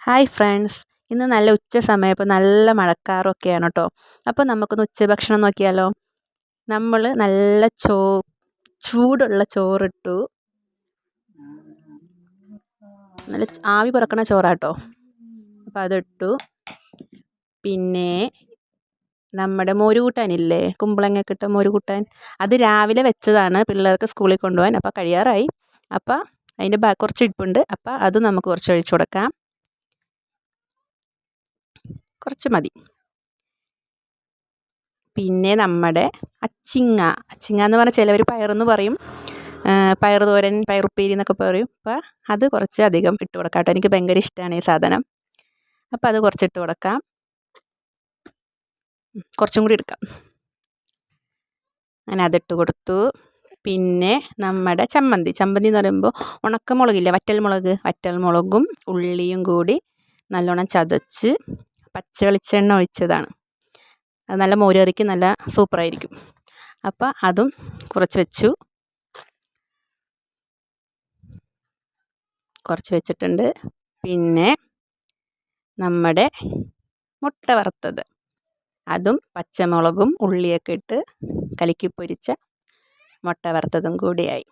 Hi friends, ഇന്ന് നല്ല ഉച്ച സമയം, ഇപ്പോൾ നല്ല മഴക്കാറൊക്കെയാണ് കേട്ടോ. അപ്പോൾ നമുക്കൊന്ന് ഉച്ചഭക്ഷണം നോക്കിയാലോ. നമ്മൾ നല്ല ചൂടുള്ള ചോറിട്ടു. നല്ല ആവി പറക്കണ ചോറാട്ടോ. അപ്പോൾ അതിട്ടു. പിന്നെ നമ്മുടെ മോരുകൂട്ടാനില്ലേ, കുമ്പളങ്ങയൊക്കെ ഇട്ട മോരുകൂട്ടാൻ, അത് രാവിലെ വെച്ചതാണ് പിള്ളേർക്ക് സ്കൂളിൽ കൊണ്ടുപോകാൻ. അപ്പോൾ കഴിയാറായി. അപ്പോൾ അതിൻ്റെ കുറച്ച് ഇരിപ്പുണ്ട്. അപ്പോൾ അത് നമുക്ക് കുറച്ച് ഒഴിച്ചു കൊടുക്കാം. കുറച്ച് മതി. പിന്നെ നമ്മുടെ അച്ചിങ്ങ എന്ന് പറഞ്ഞാൽ ചിലവർ പയറെന്ന് പറയും, പയർ തോരൻ, പയറുപ്പേരി എന്നൊക്കെ പറയും. അപ്പോൾ അത് കുറച്ച് അധികം ഇട്ട് കൊടുക്കാം കേട്ടോ. എനിക്ക് ഭയങ്കര ഇഷ്ടമാണ് ഈ സാധനം. അപ്പോൾ അത് കുറച്ചിട്ട് കൊടുക്കാം. കുറച്ചും കൂടി എടുക്കാം. അങ്ങനെ അതിട്ട് കൊടുത്തു. പിന്നെ നമ്മുടെ ചമ്മന്തി എന്ന് പറയുമ്പോൾ ഉണക്കമുളകില്ലേ, വറ്റൽമുളകും ഉള്ളിയും കൂടി നല്ലോണം ചതച്ച് പച്ച വെളിച്ചെണ്ണ ഒഴിച്ചതാണ്. അത് നല്ല മോരുകറിക്ക് നല്ല സൂപ്പറായിരിക്കും. അപ്പോൾ അതും കുറച്ച് വെച്ചിട്ടുണ്ട്. പിന്നെ നമ്മുടെ മുട്ട വറുത്തത്, അതും പച്ചമുളകും ഉള്ളിയൊക്കെ ഇട്ട് കലക്കി പൊരിച്ച മുട്ട വറുത്തതും കൂടിയായി.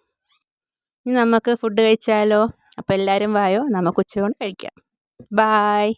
ഇനി നമുക്ക് ഫുഡ് കഴിച്ചാലോ. അപ്പോൾ എല്ലാവരും വായോ, നമുക്ക് ഉച്ചയൂണ് കഴിക്കാം. ബായ്.